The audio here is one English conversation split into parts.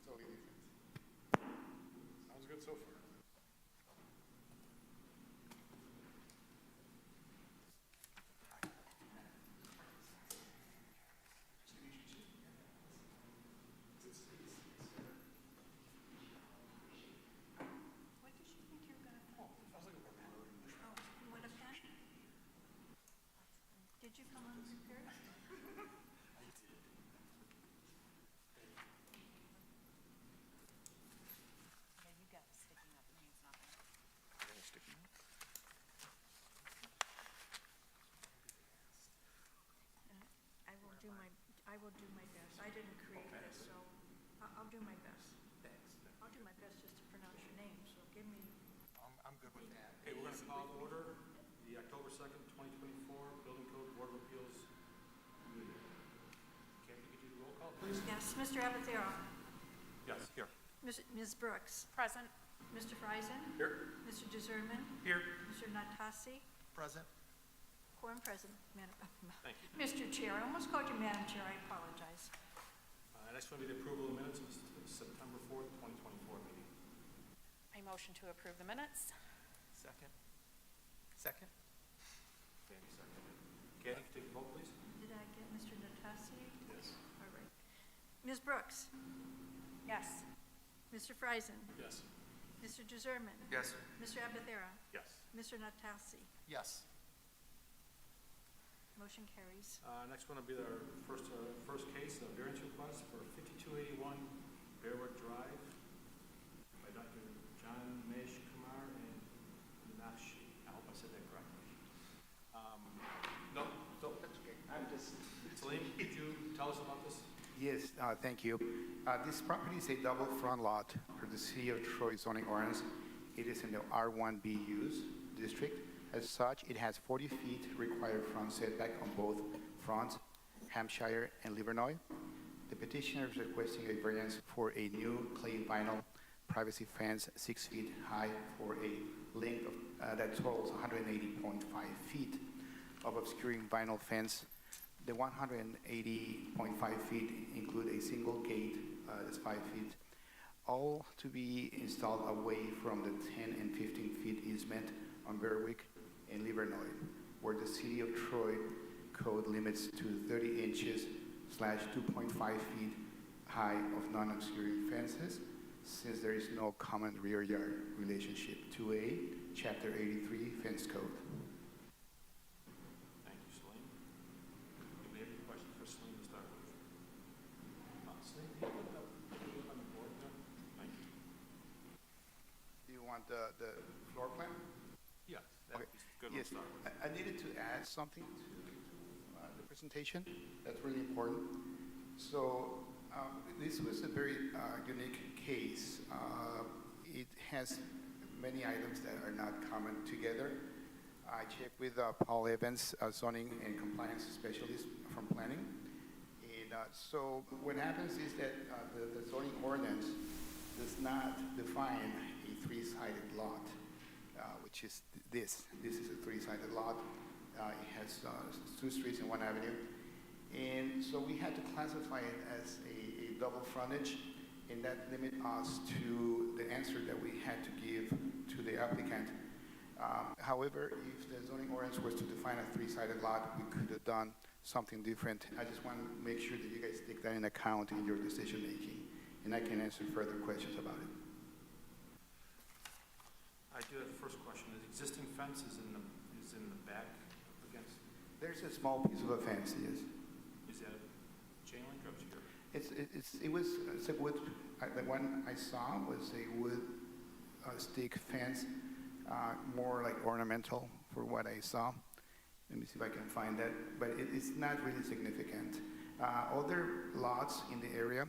totally different. Sounds good so far. What did you think you were going to put? Oh, you want a pen? Did you come unprepared? Yeah, you got it sticking up, it means nothing. I will do my best. I didn't create this, so I'll do my best. I'll do my best just to pronounce your name, so give me, I'm good with that. Okay, we're going to call to order the October 2nd, 2024 Building Code Board of Appeals meeting. Kathy, could you do the roll call, please? yes, Mr. Abathero, Yes, here. Ms. Brooks, Present. Mr. Friesen, Here. Mr. DeZerman, Here. Mr. Natasi, Present. quorum present. Thank you. Mr. Chair, I almost called you Madam Chair, I apologize. Next one will be the approval of minutes of the September 4th, 2024 meeting. I motion to approve the minutes. Second. Danny, second. Kathy, could you take the vote, please? Did I get Mr. Natasi? Yes. All right. Ms. Brooks, Yes. Mr. Friesen, Yes. Mr. DeZerman, Yes. Mr. Abathero, Yes. Mr. Natasi. Yes. Motion carries. Next one will be our first case, a variance request for 5281 Bearwood Drive by Dr. John Mesh Kumar and Nashi. I hope I said that correctly. No, That's okay. I'm just. Salim, could you tell us about this? Yes, thank you. This property is a double front lot for the City of Troy zoning ordinance. It is in the R1B use district. As such, it has 40 feet required front setback on both fronts, Hampshire and Livernois. The petitioner is requesting a variance for a new clay vinyl privacy fence 6 feet high for a length of, that totals 180.5 feet of obscuring vinyl fence. The 180.5 feet include a single gate that's 5 feet, all to be installed away from the 10 and 15 feet easement on Berwick and Livernois, where the City of Troy code limits to 30 inches / 2.5 feet high of non-obscuring fences, since there is no common rear yard relationship. 2A, Chapter 83, Fence Code. Thank you, Salim. Do we have any questions for Salim to start with? Salim, can you put on the board there? Thank you. Do you want the floor plan? Yes, that would be a good one Yes, to start with. I needed to add something to the presentation. That's really important. So this was a very unique case. It has many items that are not common together. I checked with Paul Evans, zoning and compliance specialist from planning. And so what happens is that the zoning ordinance does not define a three-sided lot, which is this. This is a three-sided lot. It has 2 streets and 1 avenue. And so we had to classify it as a double frontage, and that limit us to the answer that we had to give to the applicant. However, if the zoning ordinance was to define a three-sided lot, we could have done something different. I just want to make sure that you guys take that in account in your decision-making, and I can answer further questions about it. I do have a first question. The existing fence is in the back against, There's a small piece of a fence, yes. is that chain link or obscure? It's a wood, the one I saw was a wood stick fence, more like ornamental for what I saw. Let me see if I can find that, but it's not really significant. Other lots in the area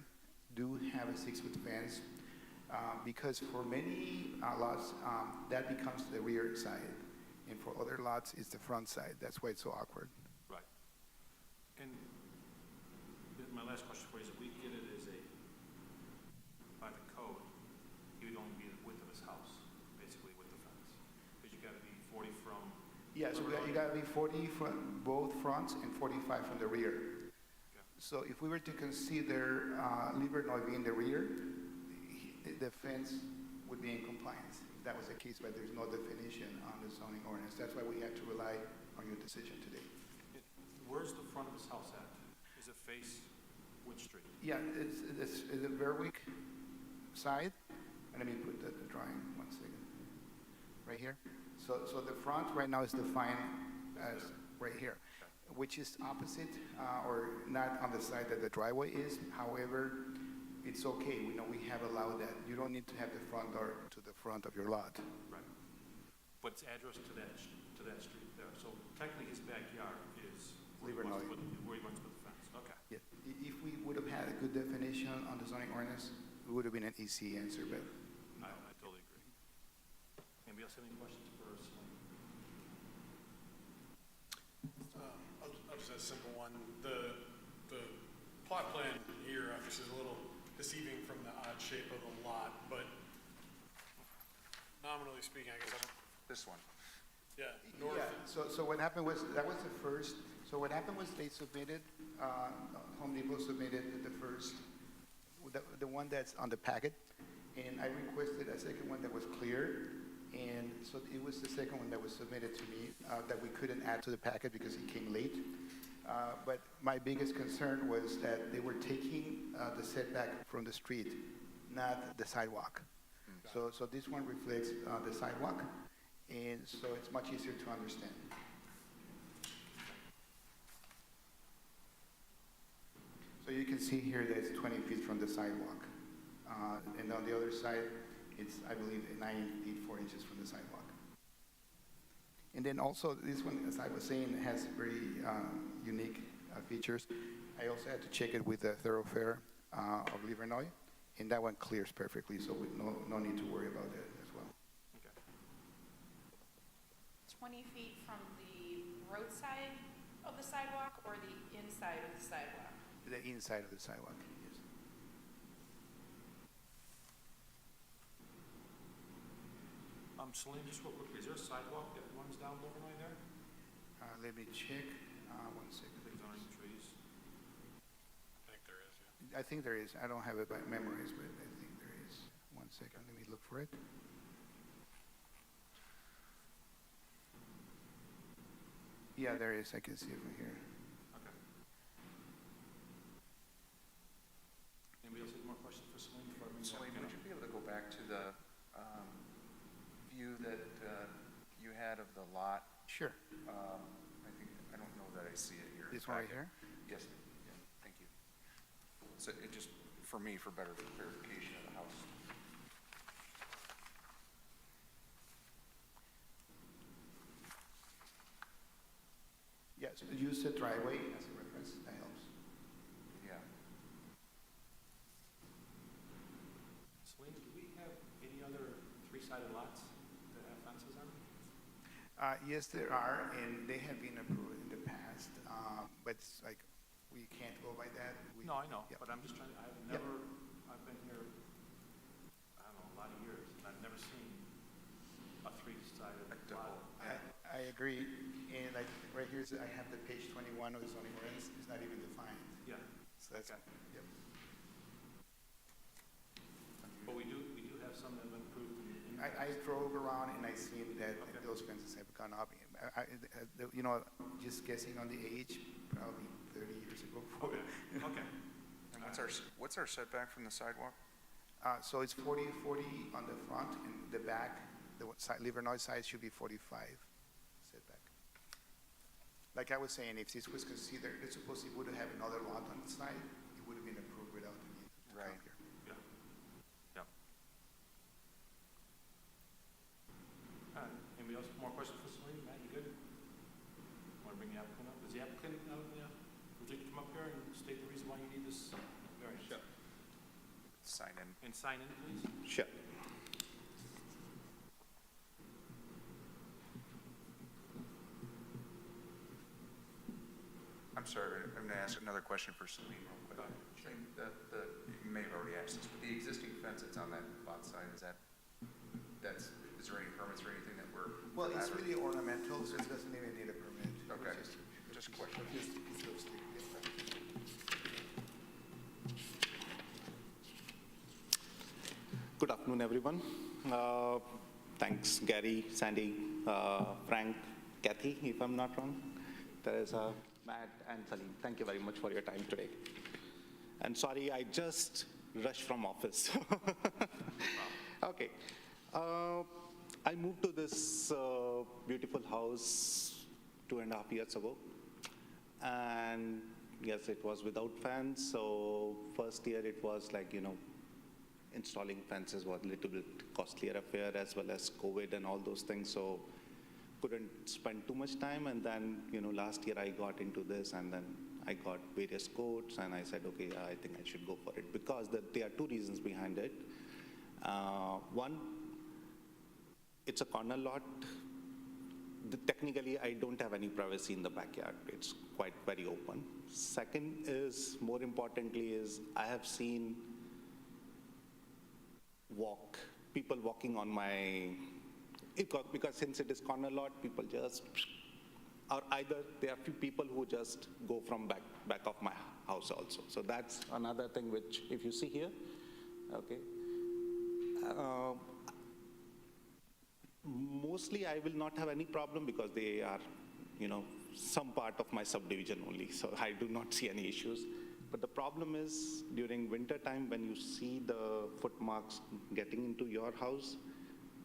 do have a 6-foot fence, because for many lots, that becomes the rear side. And for other lots, it's the front side. That's why it's so awkward. Right. And my last question for you is, if we get it as by the code, he would only be the width of his house, basically with the fence. Because you gotta be 40 from. Yeah, so you gotta be 40 from both fronts and 45 from the rear. Okay. So if we were to consider Livernois being the rear, the fence would be in compliance. If that was the case, but there's no definition on the zoning ordinance. That's why we had to rely on your decision today. Where's the front of his house at? Is it face which street? Yeah, it's the Berwick side. And let me put the drawing 1 second. Right here. So the front right now is defined as right here, which is opposite or not on the side that the driveway is. However, it's okay. We know we have allowed that. You don't need to have the front door to the front of your lot. Right. But it's addressed to that street there. So technically his backyard is where he wants to put the fence. Okay. Yeah. If we would have had a good definition on the zoning ordinance, it would have been an easy answer, but I totally agree. Anybody else have any questions for us? I'll just ask a simple one. The plot plan here, obviously, is a little deceiving from the odd shape of the lot, but nominally speaking, I guess I don't, This one. yeah, north. yeah. So what happened was, that was the first, so what happened was they submitted, Home Depot submitted the first, the one that's on the packet, and I requested a second one that was clear, and so it was the second one that was submitted to me that we couldn't add to the packet because it came late. But my biggest concern was that they were taking the setback from the street, not the sidewalk. So this one reflects the sidewalk, and so it's much easier to understand. So you can see here that it's 20 feet from the sidewalk. And on the other side, it's, I believe, 9 feet 4 inches from the sidewalk. And then also, this one, as I was saying, has very unique features. I also had to check it with the thoroughfare of Livernois, and that one clears perfectly, so with no need to worry about that as well. Okay. 20 feet from the roadside of the sidewalk or the inside of the sidewalk? The inside of the sidewalk, yes. Celine, just real quickly, is there a sidewalk that runs down Livernois there? Let me check, 1 second. There's not any trees. I think there is, yeah. I think there is. I don't have it by memories, but I think there is. 1 second, let me look for it. Yeah, there is. I can see it from here. Okay. Anybody else have more questions for Celine before I bring the Celine, applicant would up? you be able to go back to the view that you had of the lot? Sure. I don't know that I see it here. This one right here? Yes, yeah, thank you. So it just, for me, for better verification of the house. Yes, use the driveway as a reference. That helps. Yeah. Celine, do we have any other three-sided lots that have fences on them? Yes, there are, and they have been approved in the past, but it's like, we can't go by that. No, I know, Yeah. but I'm just trying, Yeah. I've been here, I don't know, a lot of years, and I've never seen a three-sided lot. I agree, and like, right here, I have the page 21 of the zoning ordinance, it's not even defined, Yeah, so that's, Okay. yep. but we do have some that have been approved in. I drove around and I seen that Okay. those fences have gone up. You know, just guessing on the age, probably 30 years ago. Okay, okay. And what's our setback from the sidewalk? So it's 40 on the front, and the back, the side, Livernois side should be 45 setback. Like I was saying, if this was considered, let's suppose it would have another lot on the side, it would have been approved without the need to come Right. here. Yeah, yeah. All right, anybody else, more questions for Celine? Matt, you good? Want to bring the applicant up? Does the applicant, would you come up here and state the reason why you need this variance? Sure. Sign in. And sign in, please? Sure. I'm sorry, I'm going to ask another question for Celine real quick. Go ahead. Celine, you may have already asked this, but the existing fence that's on that lot side, is there any permits or anything that were? Well, it's really ornamental, so it doesn't even need a permit. Okay. It's Just a question. Just looks like, yeah. Good afternoon, everyone. Thanks, Gary, Sandy, Frank, Kathy, if I'm not wrong. Teresa, Matt, and Salim. Thank you very much for your time today. And sorry, I just rushed from office. Okay. I moved to this beautiful house 2.5 years ago. And yes, it was without fans. So first year it was like, installing fences was a little bit costlier affair, as well as COVID and all those things. So couldn't spend too much time. And then, last year I got into this, and then I got various quotes, and I said, okay, I think I should go for it, because there are two reasons behind it. One, it's a corner lot. Technically, I don't have any privacy in the backyard. It's quite very open. Second is, more importantly, is I have seen people walking on my, because since it is corner lot, people just, or either there are few people who just go from back of my house also. So that's another thing which, if you see here, okay. Mostly I will not have any problem because they are, some part of my subdivision only, so I do not see any issues. But the problem is during winter time, when you see the footmarks getting into your house,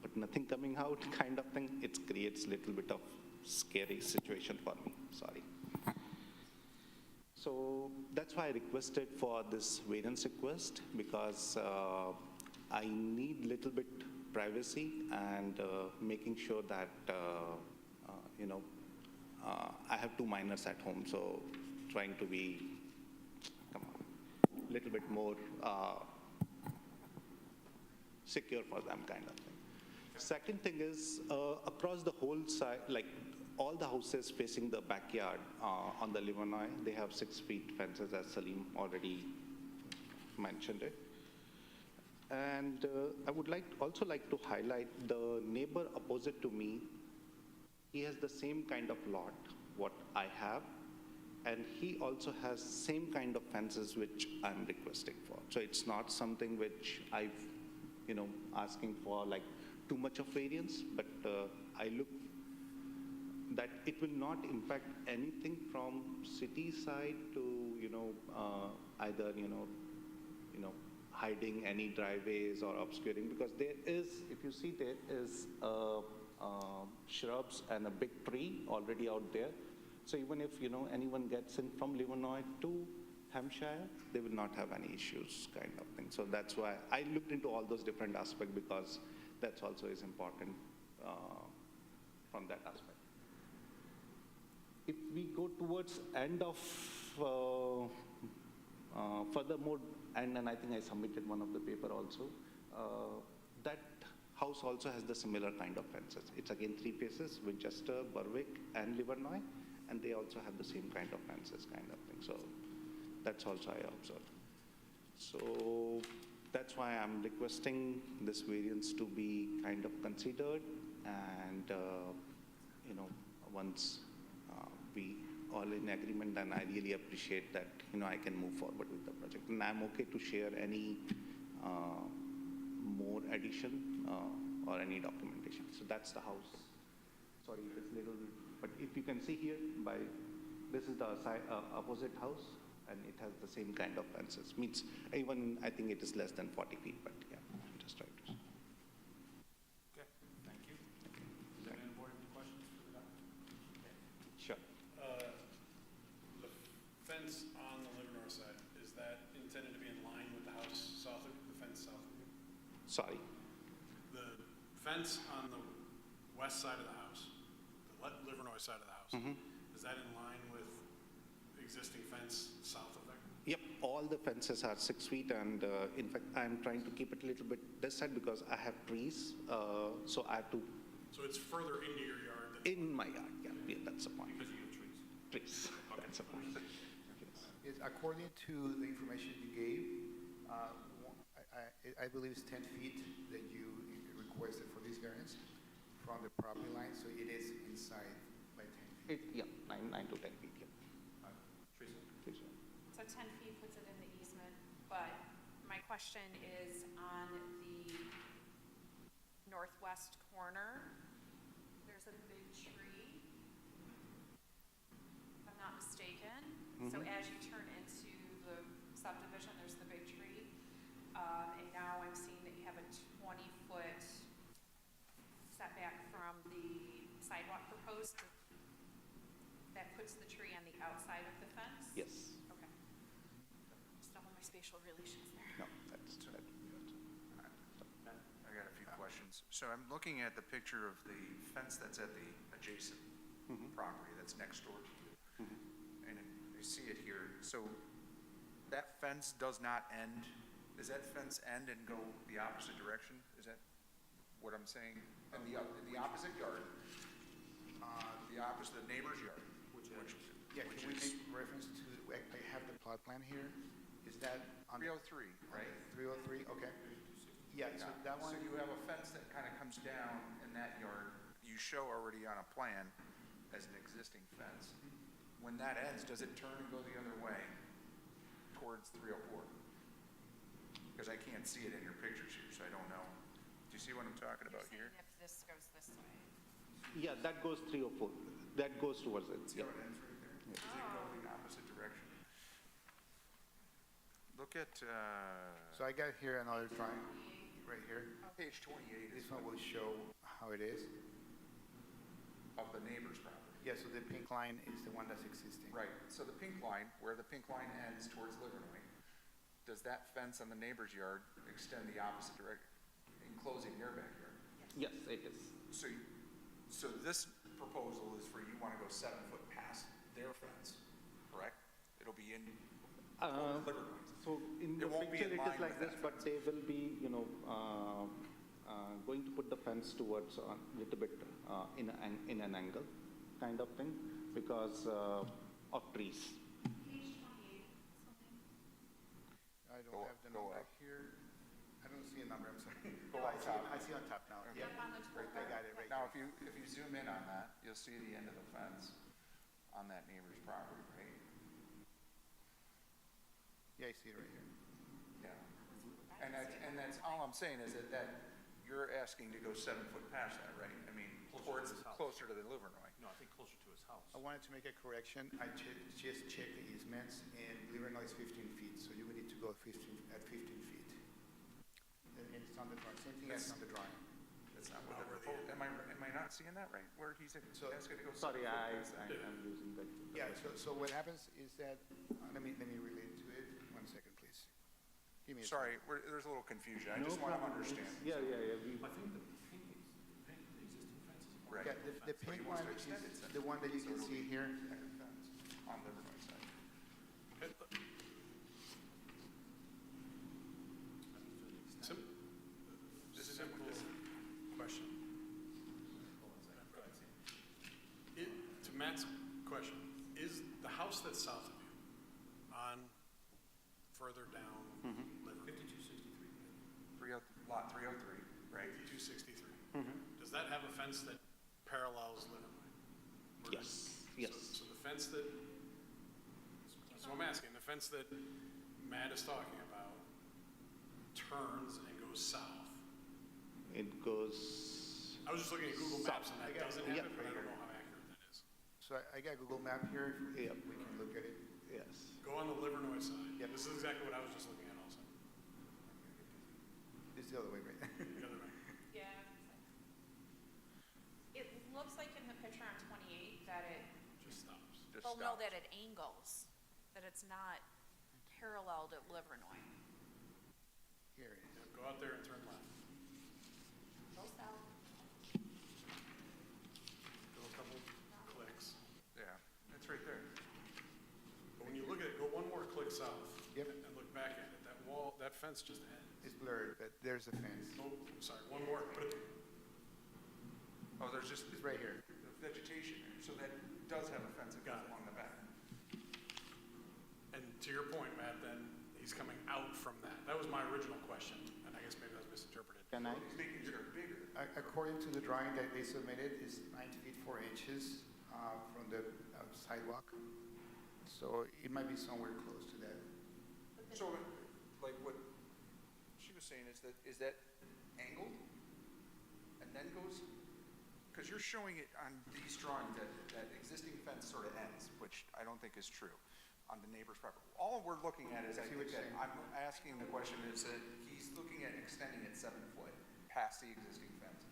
but nothing coming out kind of thing, it creates a little bit of scary situation for me, sorry. So that's why I requested for this variance request, because I need little bit privacy and making sure that, I have two minors at home, so trying to be, little bit more secure for them kind of thing. Second thing is, across the whole side, like all the houses facing the backyard on the Livernois, they have 6 feet fences, as Salim already mentioned it. And I would also like to highlight the neighbor opposite to me. He has the same kind of lot what I have, and he also has same kind of fences which I'm requesting for. So it's not something which I've, asking for like too much of variance, but I look that it will not impact anything from city side to, either, hiding any driveways or obscuring, because there is, if you see, there is shrubs and a big tree already out there. So even if, anyone gets in from Livernois to Hampshire, they will not have any issues kind of thing. So that's why I looked into all those different aspects, because that's also is important from that aspect. If we go towards end of furthermore, and I think I submitted one of the paper also, that house also has the similar kind of fences. It's again 3 phases, Winchester, Berwick, and Livernois, and they also have the same kind of fences kind of thing. So that's also I observed. So that's why I'm requesting this variance to be kind of considered, and once we all in agreement, then I really appreciate that, I can move forward with the project. And I'm okay to share any more addition or any documentation. So that's the house. Sorry, it's little, but if you can see here, this is the opposite house, and it has the same kind of fences. Means even, I think it is less than 40 feet, but yeah, I'm just trying to. Okay, thank you. Does anyone board have any questions for the doctor? Sure. The fence on the Livernois side, is that intended to be in line with the house south of, the fence south of you? Sorry. The fence on the west side of the house, the Livernois side of the house, is that in line with existing fence south of there? Yep, all the fences are 6 feet, and in fact, I'm trying to keep it a little bit this side because I have trees, so I have to. So it's further into your yard than? In my yard, yeah, that's the point. Because you have trees. Trees, that's the point. Yes, according to the information you gave, I believe it's 10 feet that you requested for this variance from the property line, so it is inside by 10 feet. Yeah, 9 to 10 feet, yeah. Trees. So 10 feet puts it in the easement, but my question is on the northwest corner, there's a big tree, if I'm not mistaken. So as you turn into the subdivision, there's the big tree. And now I'm seeing that you have a 20-foot setback from the sidewalk proposed. That puts the tree on the outside of the fence? Yes. Okay. Still on my spatial relations there. No, that's that. I got a few questions. So I'm looking at the picture of the fence that's at the adjacent property that's next door to you. And I see it here. So that fence does not end, does that fence end and go the opposite direction? Is that what I'm saying? In the opposite yard? The opposite, the neighbor's yard? Yeah, Which can we is make reference to, I have the plot plan here. Is that on? 303, right? 303, okay. Yeah, so that one, So you have a fence that kind of comes down in that yard, you show already on a plan as an existing fence. When that ends, does it turn and go the other way towards 304? Because I can't see it in your pictures here, so I don't know. Do you see what I'm talking about You're here? saying if this goes this way. Yeah, that goes 304. That goes towards it. See Yeah. how it ends right there? Does it go the opposite direction? Look at, so I got here another drawing, right here. page 28 is This one will show how it is. of the neighbor's property. Yeah, so the pink line is the one that's existing. Right, so the pink line, where the pink line ends towards Livernois, does that fence on the neighbor's yard extend the opposite direction, enclosing their backyard? Yes, it is. So this proposal is for you want to go 7 foot past their fence, correct? It'll be in Livernois. So in It the won't be picture, in it line is like with this, that but they will be, going to put the fence towards a little bit in an angle kind of thing because of trees. Page 28, something. I Go don't up, have the go number up. here. I don't see a number, I'm sorry. Go Oh, up top. I see on top now, yeah. Up on the Right, I got it, right. Now, if you zoom in on that, you'll see the end of the fence on that neighbor's property, right? Yeah, I see it right here. Yeah. And that's, all I'm saying is that you're asking to go 7 foot past that, right? I mean, Closer to towards, his house. closer to the Livernois. No, I think closer to his house. I wanted to make a correction. I just checked the easements, and Livernois is 15 feet, so you would need to go at 15 feet. And it's on the drawing, same thing as on the drawing. That's not what they're proposing. Am I not seeing that right? Where he's So- asking to go 7 Sorry, foot I'm past that? using that. Yeah, so what happens is that, let me relate to it. 1 second, please. Give me a Sorry, there's a little confusion. I No just want to problem. understand. Yeah. I think the existing fence is more. Right. Yeah, the So he pink wants one to extend it, is so- the one that you so can it'll see be here. second fence on Livernois side. This is Simple question. To Matt's question, is the house that's south of you on further down Livernois? 5263. Lot 303, right? 5263. Does that have a fence that parallels Livernois? Or does- Yes. So the fence that, so I'm asking, the fence that Matt is talking about turns and goes south. It goes, I was just looking at Google Maps and that doesn't have Yeah. it, but I don't know how accurate that is. So I got Google Map here. Yeah. We can look at it. yes. Go on the Livernois side. Yep. This is exactly what I was just looking at also. It's the other way, right? The other way. Yeah. It looks like in the picture on 28 that it, Just stops. Just well, no, stop. that it angles, that it's not parallel to Livernois. Here it is. Yeah, go out there and turn left. Go south. Go a couple clicks. Yeah, it's right there. But when you look at it, go one more click south. Yep. And look back at it. That wall, that fence just ends. It's blurred, but there's a fence. Oh, sorry, one more. Put it, Oh, there's just It's right here. the vegetation there, so that does have a fence that goes Got it. along the back. and to your point, Matt, then he's coming out from that. That was my original question, and I guess maybe that was misinterpreted. Can I? He's making sure bigger. According to the drawing that they submitted, it's 9 feet 4 inches from the sidewalk. So it might be somewhere close to that. So, like what she was saying, is that angled? then goes, because you're showing it on these drawings that that existing fence sort of ends, which I don't think is true on the neighbor's property. All we're looking at is, I See what think you're that, saying. I'm asking the question is that he's looking at extending it 7 foot past the existing fence.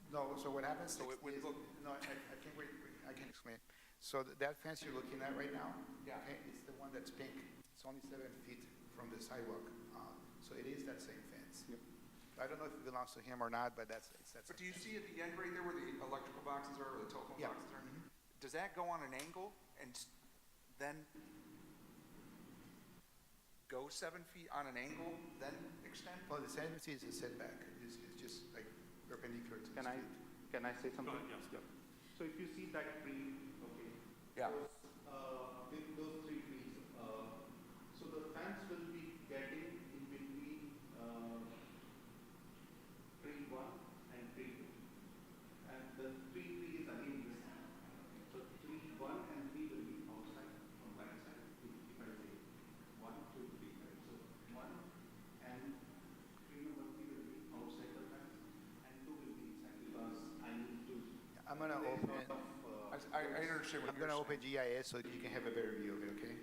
No, so what happens So it would is, look- no, I think I can explain. So that fence you're looking at right now, Yeah. okay, it's the one that's pink. It's only 7 feet from the sidewalk. So it is that same fence. I don't know if it belongs to him or not, but that's But do you see at the end right there where the electrical boxes are, or the telephone Yeah. boxes are? Does that go on an angle and then go 7 feet on an angle, then extend? Well, the 7 feet is a setback. It's just like perpendicular to the Can I, street. can I say something? Go ahead, yes. So if you see that tree, okay. Yeah. With those three trees, so the fence will be getting in between, tree 1 and tree 2. And the tree is again this. So tree 1 and 3 will be outside from right side, if I say 1, 2, 3, right? So 1 and tree number 3 will be outside the fence, and 2 will be inside, because I need to. I'm gonna there is open, lot of, I understand what I'm you're gonna saying. open GIS so you can have a better view of it, okay?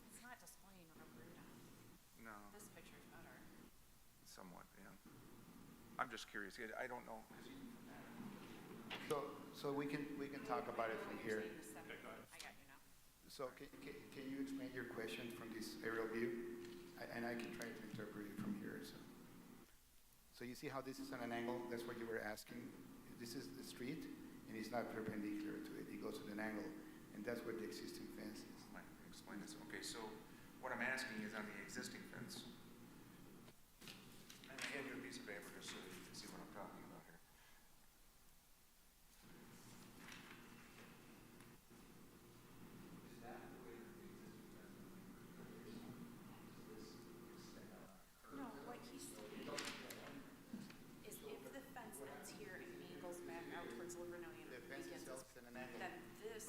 It's not displaying what I'm reading. No, This picture's better. somewhat, yeah. I'm just curious, I don't know. 'Cause even from that- So we can talk about it from here. You're saying the seven- I got you now. So can you explain your question from this aerial view? And I can try to interpret it from here, so. So you see how this is on an angle? That's what you were asking. This is the street, and it's not perpendicular to it. It goes at an angle, and that's where the existing fence is. Might explain this. Okay, so what I'm asking is on the existing fence. And I hand you a piece of paper just so that you can see what I'm talking about here. Is that the way that the existing fence is extend out? No, what he's saying is if the fence ends here and angles back out towards Livernois The and fence begins itself its, is at an angle. then this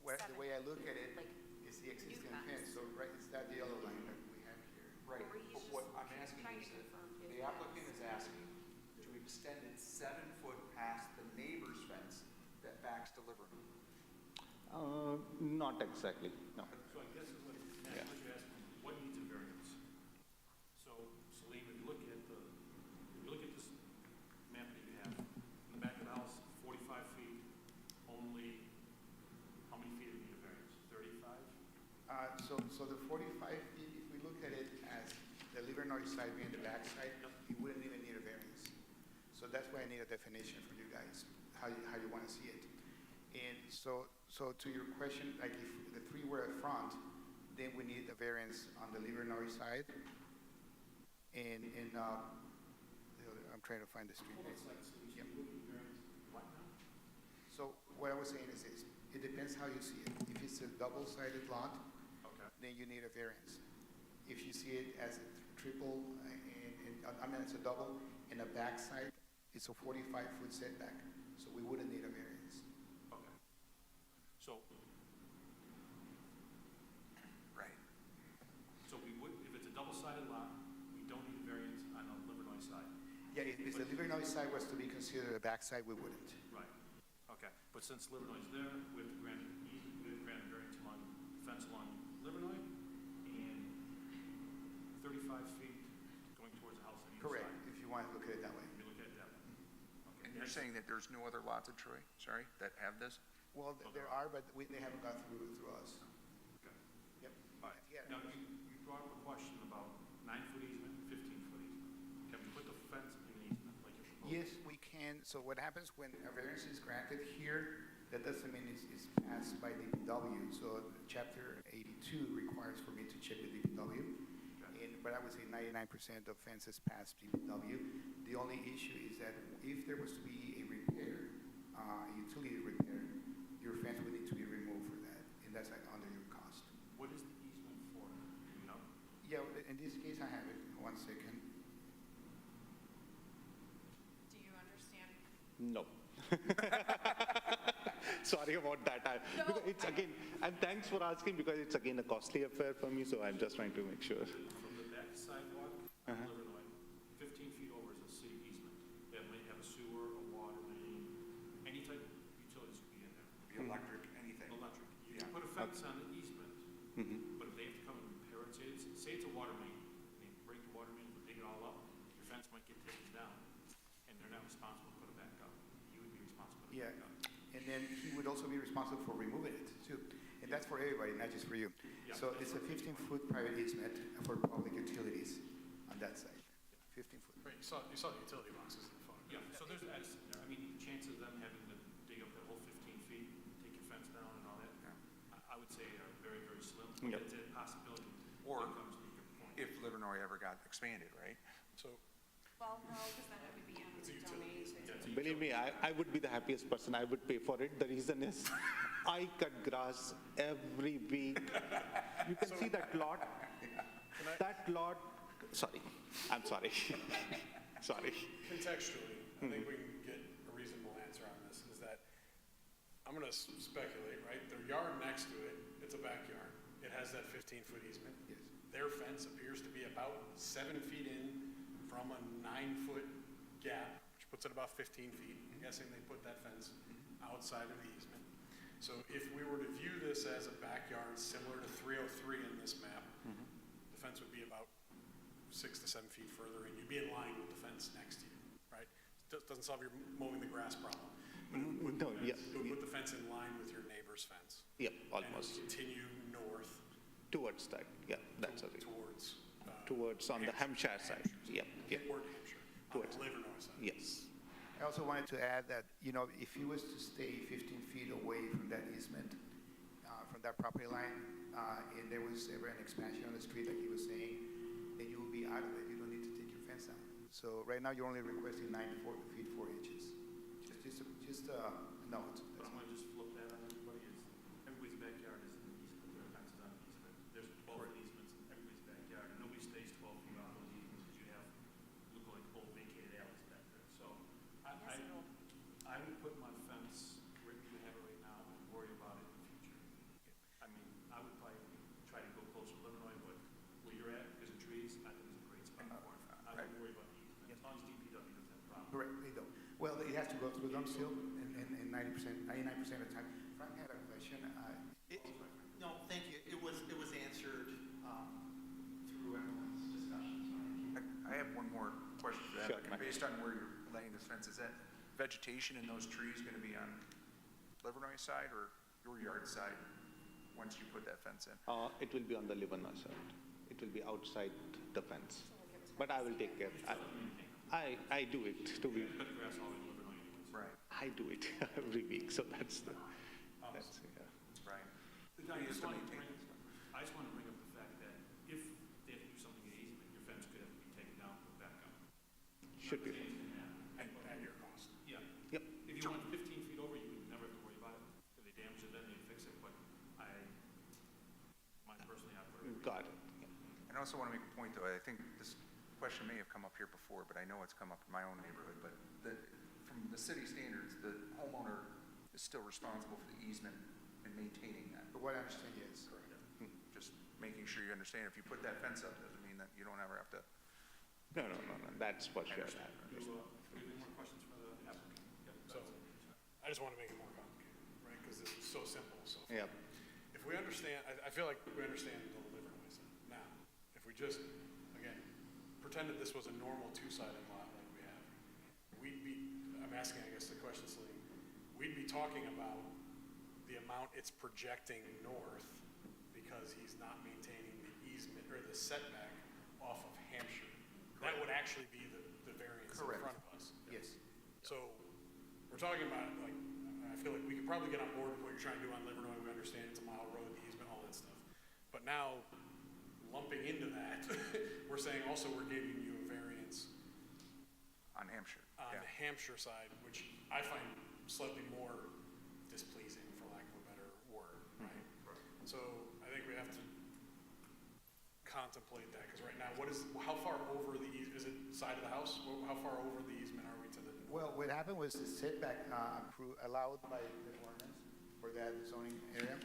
But the way I look at it like, is the existing fence. fence. So right, it's that yellow line that we have here. Right, Or he's but just what I'm asking trying is to that confirm his the applicant is asking to extend it 7 foot past the neighbor's fence that backs to Livernois. Not exactly, no. So I guess what, Matt, what you're asking, what needs a variance? So, Salim, if you look at this map that you have, in the back of the house, 45 feet, only, how many feet do you need a variance? 35? So the 45 feet, if we look at it as the Livernois side being the back side, you wouldn't even need a variance. So that's why I need a definition from you guys, how you want to see it. And so to your question, like if the 3 were at front, then we need a variance on the Livernois side. And I'm trying to find the street name. Yep. So what I was saying is this, it depends how you see it. If it's a double-sided lot, Okay. then you need a variance. If you see it as a triple, it's a double, in a backside, it's a 45-foot setback, so we wouldn't need a variance. Okay. So, Right. so we would, if it's a double-sided lot, we don't need a variance on the Livernois side. Yeah, if the Livernois side was to be considered a backside, we wouldn't. Right, okay. But since Livernois is there, we have to grant, a variance along, fence along Livernois, and 35 feet going towards the house on either Correct, side. if you want to look at it that way. If you look at it that way. Okay. And you're saying that there's no other lots in Troy, sorry, that have this? Well, there are, but they haven't gone through us. Okay. Yep. All right. Yeah. Now, you brought up a question about 9-foot easement, 15-foot easement. Can we put the fence in the easement like you're proposing? Yes, we can. So what happens when a variance is granted here, that doesn't mean it's passed by DPW. So chapter 82 requires for me to check with DPW. But I would say 99% of fences pass DPW. The only issue is that if there was to be a repair, utility repair, your fence would need to be removed for that, and that's like under your cost. What is the easement for? Do you know? Yeah, in this case, I have it. 1 second. Do you understand? No. Sorry about that. No, Because it's again, and thanks for asking, because it's again a costly affair for me, so I'm just trying to make sure. From the back sidewalk on Livernois, 15 feet over is a city easement. But if they have to come and repair it, say it's a water main, they break the water main, dig it all up, your fence might get taken down, and they're not responsible to put it back up. You would be responsible to put Yeah, it back up. and then he would also be responsible for removing it too. And that's for everybody, not just for you. Yeah, So that's it's a 15-foot private easement for public utilities on that side, 15 foot. Right, you saw the utility boxes in the photo. Yeah, so there's Edison there. I mean, the chances of them having to dig up that whole 15 feet, take your fence down and all that, I would say are very, very slim. Yep. It's a possibility. Or That comes to your point. if Livernois ever got expanded, right? So, Well, no, because then it would be It's a eminent utility, domain. so it's- Believe me, I would be the happiest person. I would pay for it. The reason is I cut grass every week. You can see that lot. That lot, sorry, I'm sorry. Sorry. contextually, I think we can get a reasonable answer on this, is that, I'm gonna speculate, right? Their yard next to it, it's a backyard. It has that 15-foot easement. Yes. Their fence appears to be about 7 feet in from a 9-foot gap, which puts it about 15 feet. I'm guessing they put that fence outside of the easement. So if we were to view this as a backyard similar to 303 in this map, the fence would be about 6 to 7 feet further, and you'd be in line with the fence next to you, right? Doesn't solve your mowing the grass problem. But it would No, yeah, it would put the fence in line with your neighbor's fence. Yeah, And it would almost. continue north Towards that, yeah, that's a towards. Towards on the Hampshire side, yeah, yeah, Toward Hampshire, on Towards- the Livernois side. yes. I also wanted to add that, if he was to stay 15 feet away from that easement, from that property line, and there was ever an expansion on the street like he was saying, then you will be out of it. You don't need to take your fence down. So right now, you're only requesting 9 feet 4 inches. Just a note. But I'm gonna just flip that on everybody, is everybody's backyard is an easement, their fence is on an easement. There's 12 easements in everybody's backyard, and nobody stays 12 feet off those easements, because you have, look like old vacated alleys back there. So Yes, it will. I would put my fence where you have it right now and worry about it in the future. I mean, I would probably try to go closer to Livernois, but where you're at, because of trees, I think it's a great spot for it. I Right. wouldn't worry about the easement, as long as DPW doesn't have a problem. Correct, they don't. Well, it has to go through them still, and 99% of the time. Frank had a question. No, thank you. It was answered through everyone's discussion. I have one more question for that. Sure, Mike. Based on where you're laying this fence, is that vegetation in those trees going to be on Livernois side or your yard side once you put that fence in? It will be on the Livernois side. It will be outside the fence. But I will take care. I do it to be, Cut the grass all the way to Livernois anyways. Right, I do it every week, so that's, yeah. right. I We just used to want to maintain bring, it. I just want to bring up the fact that if they have to do something in the easement, your fence could have to be taken down, put back up. Should be. At your cost. Yeah. Yep. If you went 15 feet over, you would never have to worry about it. If they damage it, then they fix it, but mine personally, I put it. Got it. And I also want to make a point, though, I think this question may have come up here before, but I know it's come up in my own neighborhood, but from the city standards, the homeowner is still responsible for the easement and maintaining that. But what I understand, yes. Just making sure you understand, if you put that fence up, doesn't mean that you don't ever have to. No, that's for sure. understand. Do you have any more questions for the applicant? Yep, So, that's it. I just want to make it more complicated, right? Because this is so simple, so. Yeah. If we understand, I feel like we understand the Livernois side. Now, if we just, again, pretended this was a normal two-sided lot like we have, I'm asking, I guess, the question, Celine, we'd be talking about the amount it's projecting north because he's not maintaining the easement or the setback off of Hampshire. That would actually be the variance in Correct. front of us. Yes. So, we're talking about, like, I feel like we could probably get on board with what you're trying to do on Livernois, we understand it's a mile road, the easement, all that stuff. But now, lumping into that, we're saying also we're giving you a variance On Hampshire, on yeah. the Hampshire side, which I find slightly more displeasing, for lack of a better word, right? So, I think we have to contemplate that, because right now, how far over is it side of the house? How far over the easement are we to the north? Well, what happened was the setback allowed by the ordinance for that zoning area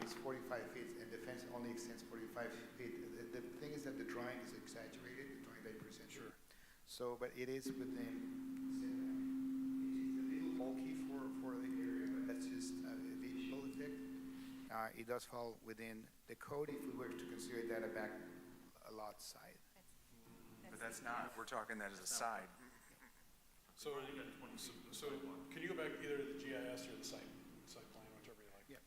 is 45 feet, and the fence only extends 45 feet. The thing is that the drawing is exaggerated, the drawing that you presented. Sure. So, but it is within setback. It's a little bulky for the area, but that's just a visual effect. it does fall within the code if we were to consider that a back lot side. But that's not, we're talking that as a side. So, so can you go back either to the GIS or the site plan, whichever you like? Yep.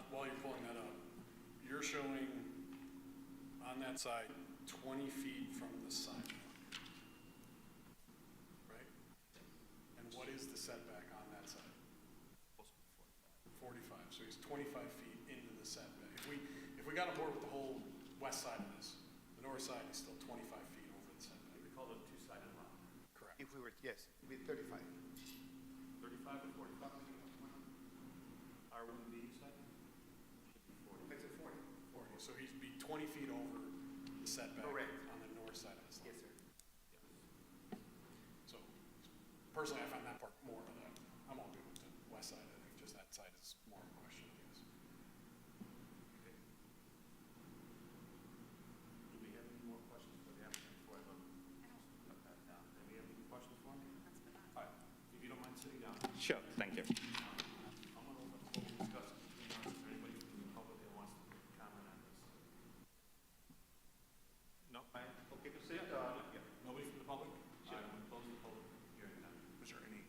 While you're pulling that up, you're showing on that side 20 feet from the sidewalk, right? And what is the setback on that side? 45, so he's 25 feet into the setback. If we got on board with the whole west side of this, the north side is still 25 feet over the setback. We call it a two-sided lot. Correct. If we were, yes, with 35. 35 or 45? Our wouldn't be east side? Should be 40. It's a 40. 40, so he'd be 20 feet over the setback Correct. on the north side of his lot. Yes, sir. So personally, I find that part more of that. I'm all good with the west side. I think just that side is more of a question, I guess. Do we have any more questions for the applicant before I look that down? Do we have any questions for me? All right, if you don't mind sitting down. Sure, thank you. I'm going to open the floor to discuss it between us. Is there anybody from the public that wants to comment on this? No? Okay to sit? Nobody from the public? All right, I'm going to close the public hearing now. Was there any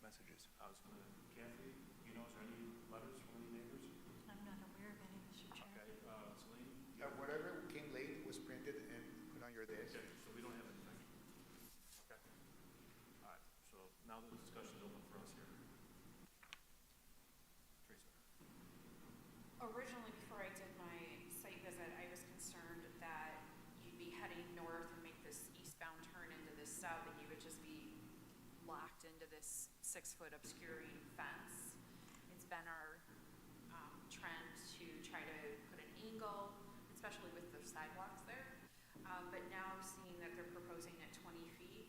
messages? I was going to, Kathy, you know, is there any letters from any neighbors? I'm not aware of any, Mr. Chair. Okay, Celine? Whatever came late was printed and put on your desk. Okay, so we don't have anything. Okay. All right, so now the discussion is open for us here. Teresa? Originally, before I did my site visit, I was concerned that you'd be heading north and make this eastbound turn into this sub, and you would just be locked into this 6-foot obscuring fence. It's been our trend to try to put an angle, especially with the sidewalks there. But now seeing that they're proposing at 20 feet,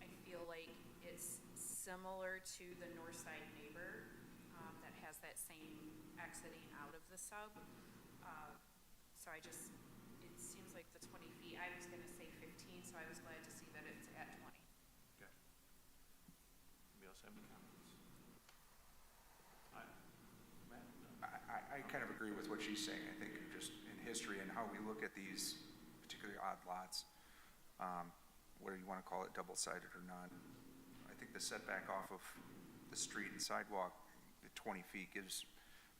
I feel like it's similar to the north side neighbor that has that same exiting out of the sub. So it seems like the 20 feet, I was gonna say 15, so I was glad to see that it's at 20. Okay. Anybody else have any comments? All right. Matt? No? I kind of agree with what she's saying. I think just in history and how we look at these particularly odd lots, whether you want to call it double-sided or not, I think the setback off of the street and sidewalk, the 20 feet gives,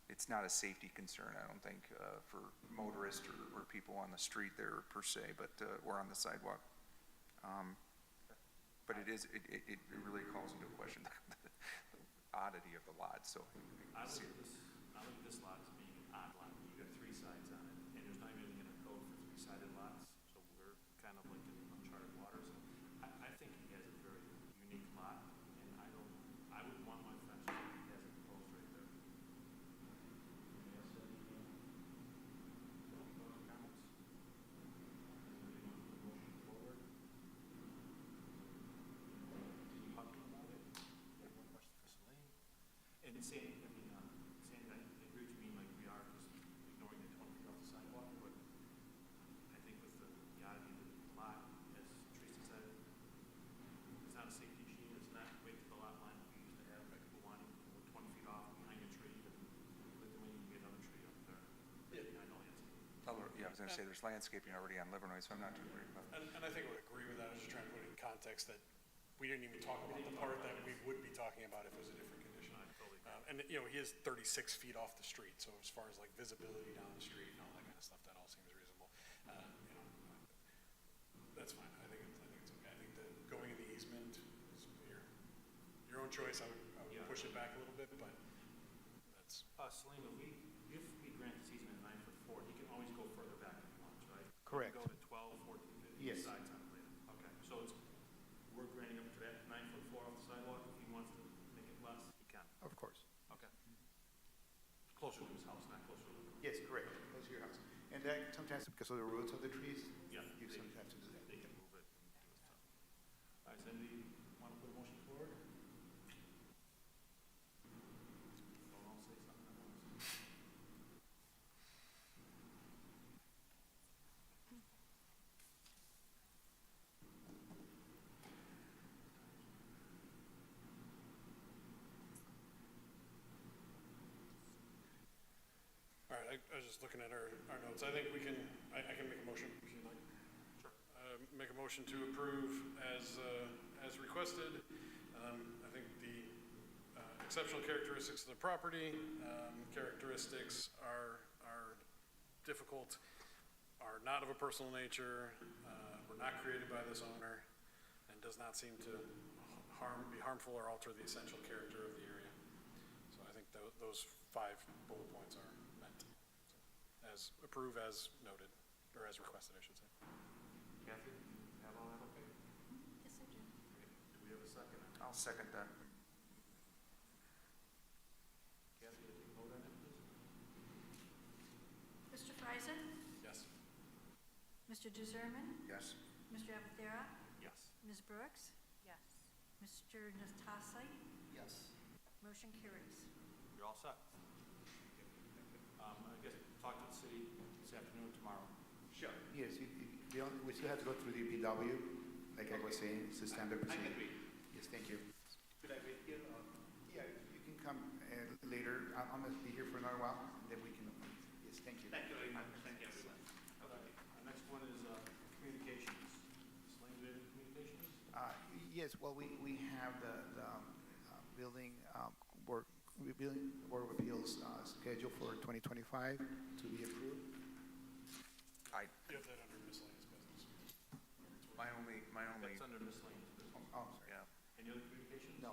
it's not a safety concern, I don't think, for motorists or people on the street there per se, but, or on the sidewalk. But it really calls into question the oddity of the lot, so. I look at this lot as being an odd lot. You got 3 sides on it, and there's not even in a code for 3-sided lots, so we're kind of like in uncharted waters. I think he has a very unique lot, and I would want my fence to be as it proposed right there. Anybody else have any comments? Anybody want to put a motion forward? Continue talking about it? Any more questions for Celine? And Sandy, Sandy, I agree with you being like we are just ignoring the 20 feet off the sidewalk, but I think with the oddity of the lot, as Teresa said, it's not a safety issue, it's not right to the lot line that we used to have, like people wanting to go 20 feet off behind a tree, and like the way you can get another tree up there. Yeah, I know landscape. Yeah, I was going to say, there's landscaping already on Livernois, so I'm not too worried about that. And I think I would agree with that. I was just trying to put it in context that we didn't even talk about the part that we would be talking about if it was a different condition. I totally agree. And, you know, he is 36 feet off the street, so as far as like visibility down the street and all that kind of stuff, that all seems reasonable. You know, that's fine. I think it's okay. I think that going in the easement is your own choice. I would Yeah. push it back a little bit, but that's, Celine, if we grant this easement at 9'4", he can always go further back if he wants, right? Correct. He can go to 12, 14, 15 Yes. sides on it later. Okay, so we're granting up to that 9'4" off the sidewalk. If he wants to make it less, he can. Of course. Okay. Closer to his house, not closer to the. Yes, correct. Close to your house. And that sometimes because of the roots of the trees, Yeah, you they- sometimes have to do that. They can move it and do it, so. All right, does anybody want to put a motion forward? Don't all say something at once. I was just looking at our notes. I think we can, I can make a motion if you'd like. Sure. Make a motion to approve as requested. I think the exceptional characteristics of the property, characteristics are difficult, are not of a personal nature, were not created by this owner, and does not seem to be harmful or alter the essential character of the area. So I think those 5 bullet points are met. As approve as noted, or as requested, I should say. Kathy, have all that okay? Yes, I do. Do we have a second? I'll second that. Kathy, did you vote on it, please? Mr. Friesen? Yes. Mr. Dezerman? Yes. Mr. Abathera? Yes. Ms. Brooks? Yes. Mr. Natasi? Yes. Motion carries. You're all set. I guess talk to the city this afternoon, tomorrow. Sure. Yes, we still have to go through the PW, like I was saying, it's a standard I can procedure. wait. Yes, thank you. Should I wait here or? Yeah, you can come later. I'm gonna be here for another while, and then we can, yes, thank you. Thank you very much. Thank you, everyone. Okay. Our next one is communications. Ms. Lane, do you have any communications? Yes, well, we have the building board of appeals scheduled for 2025 to be approved. You have that under miscellaneous business. My only, That's under miscellaneous business. Oh, sorry. yeah. Any other communications? No.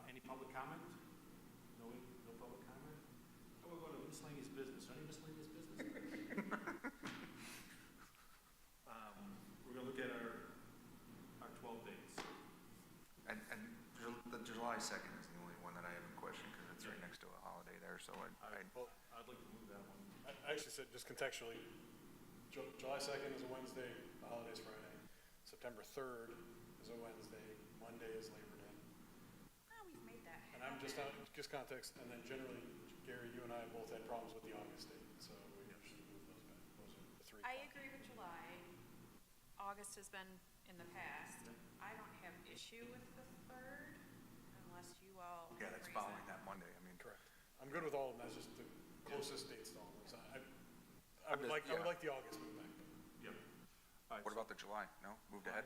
Any public comment? No public comment? Oh, we're going to miscellaneous business. Any miscellaneous business? We're going to look at our 12 dates. And the July 2nd is the only one that I have in question, because it's right next to a holiday there, so Well, I'd like to move that one. I actually said, just contextually, July 2nd is a Wednesday, the holiday's Friday. September 3rd is a Wednesday, Monday is Labor Day. Oh, we've made that And I'm just, happen. just context, and then generally, Gary, you and I both had problems with the August date, so we usually move those back. Those are the 3. I agree with July. August has been in the past. I don't have issue with the 3rd unless you all yeah, have that's reason. following that Monday. I mean, Correct. I'm good with all of them, that's just the closest dates to all of them. So I would like the August move back. Yep. All right, what about the July? No? Moved ahead?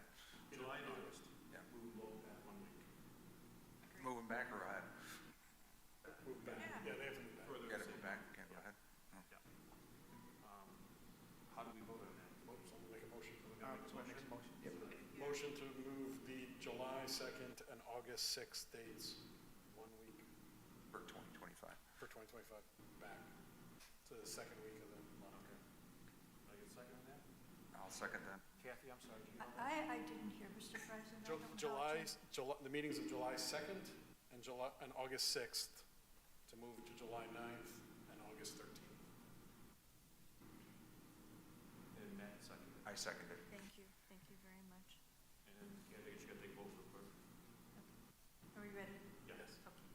July and August? Yeah. Move both that 1 week. Agreed. Moving back or ahead? Move back. Yeah. Yeah, they have to move back. Further Got to to move say. back, can't go ahead? Yeah. How do we vote on that? Someone make a motion. So my next motion, yep. Motion to move the July 2nd and August 6th dates 1 week For 2025. for 2025 back to the second week of the month. Okay. I get a second on that? I'll second that. Kathy, I'm sorry, do you know? I didn't hear Mr. Friesen. I don't know. The meetings of July 2nd and August 6th to move to July 9th and August 13th. And Matt seconded. I second it. Thank you very much. And then Kathy, I guess you got to take both real quick. Are we ready? Yes. Okay.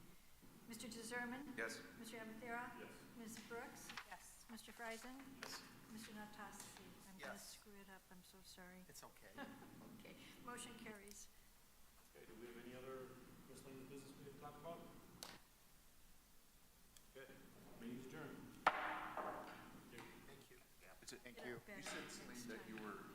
Mr. Dezerman? Yes. Mr. Abathera? Yes. Ms. Brooks? Yes. Mr. Friesen? Yes. Mr. Natasi? I'm gonna Yes. screw it up, I'm so sorry. It's okay. Okay, motion carries. Okay, do we have any other miscellaneous business we need to talk about? Okay, meeting's adjourned. Thank you. Is it, Thank Get you. up better you said, next Celine, that time. you were